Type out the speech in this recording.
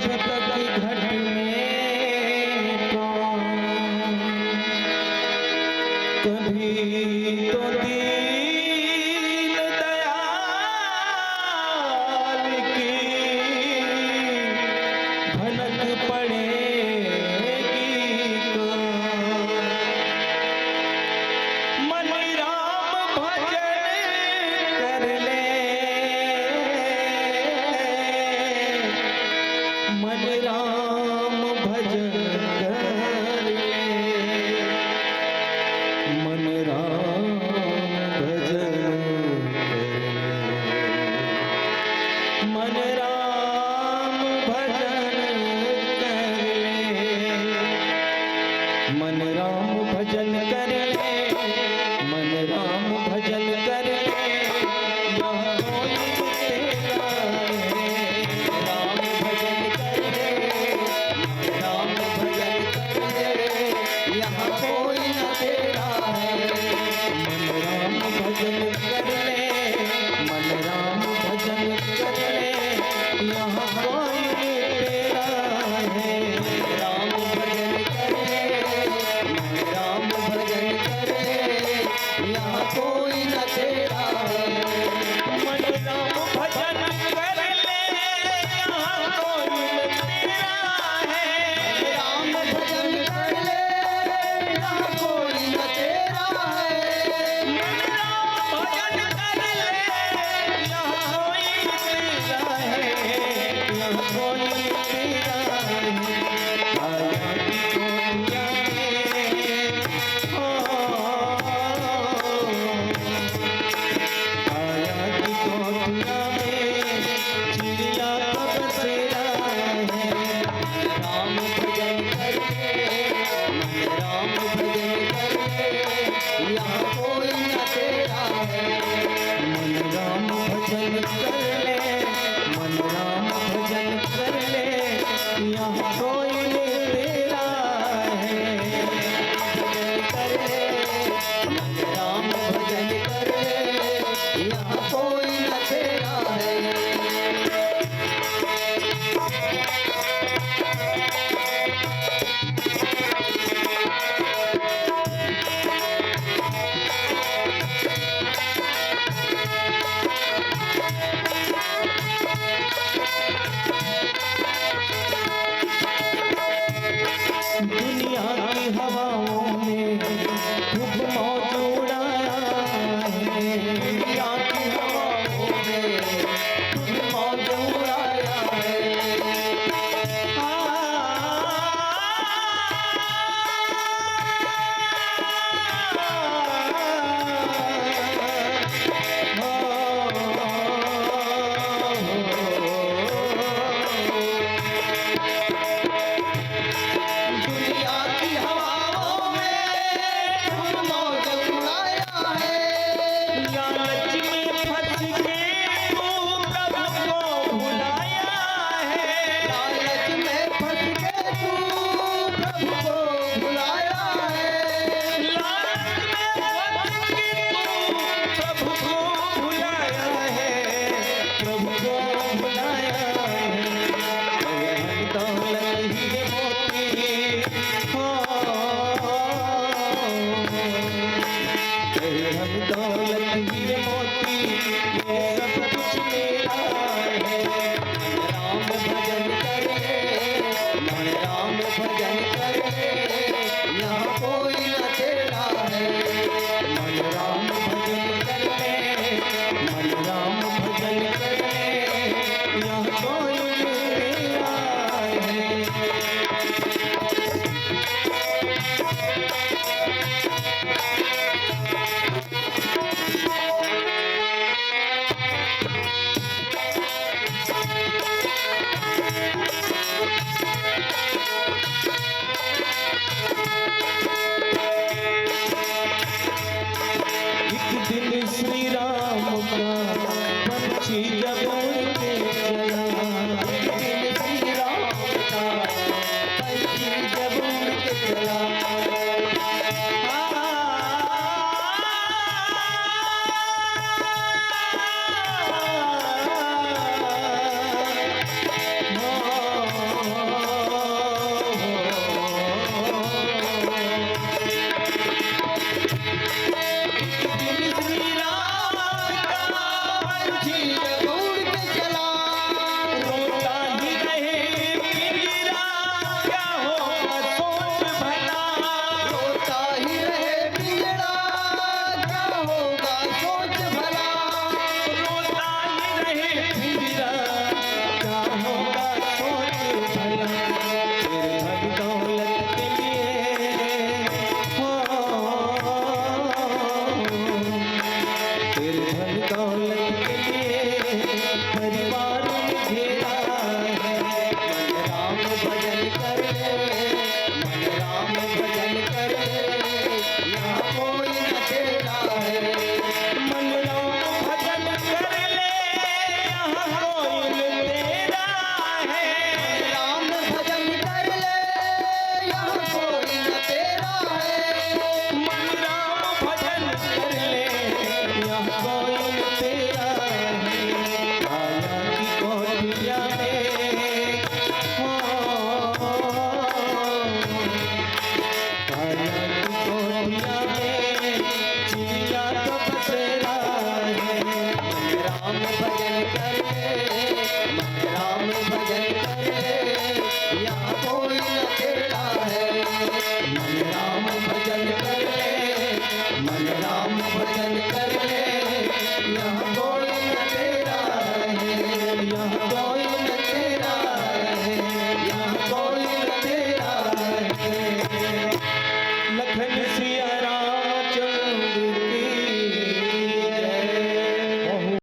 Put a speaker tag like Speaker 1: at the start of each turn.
Speaker 1: जब तक घट में प्राण, कभी तो दीन दयाल की भनक पड़ेगी को। मन राम भजन कर ले, मन राम भजन कर ले, मन राम भजन कर ले, मन राम भजन कर ले, मन राम भजन कर ले, मन राम भजन कर ले। यहाँ कोई तेरा है, राम भजन कर ले, राम भजन कर ले, यहाँ कोई न तेरा है। मन राम भजन कर ले, मन राम भजन कर ले, यहाँ कोई तेरा है। राम भजन कर ले, राम भजन कर ले, यहाँ कोई न तेरा है। मन राम भजन कर ले, यहाँ कोई न तेरा है। राम भजन कर ले, यहाँ कोई न तेरा है। मन राम भजन कर ले, यहाँ कोई तेरा है, यहाँ कोई तेरा है। आया की गोदिया में, हो आया की गोदिया में चिड़िया का बसेरा है। राम भजन कर ले, राम भजन कर ले, यहाँ कोई न तेरा है। मन राम भजन कर ले, मन राम भजन कर ले, यहाँ कोई न तेरा है। भजन कर ले, मन राम भजन कर ले, यहाँ कोई न तेरा है। दुनिया की हवाओं में खूब मौज उड़ाया है। दुनिया की हवाओं में खूब मौज उड़ाया है। दुनिया की हवाओं में खूब मौज उड़ाया है। लालच में फंस के तू प्रभु को भुलाया है। लालच में फंस के तू प्रभु को भुलाया है। लालच में फंस के तू प्रभु को भुलाया है, प्रभु को भुलाया है। दौलत हीरे मोती, हो हम दौलत हीरे मोती, ये सब कुछ मेरा है। राम भजन कर ले, मन राम भजन कर ले, यहाँ कोई न तेरा है। मन राम भजन कर ले, मन राम भजन कर ले, यहाँ कोई न तेरा है। एक दिन श्री राम का पंछी जब उड़ के चला, एक दिन श्री राम का पंछी जब उड़ के चला। को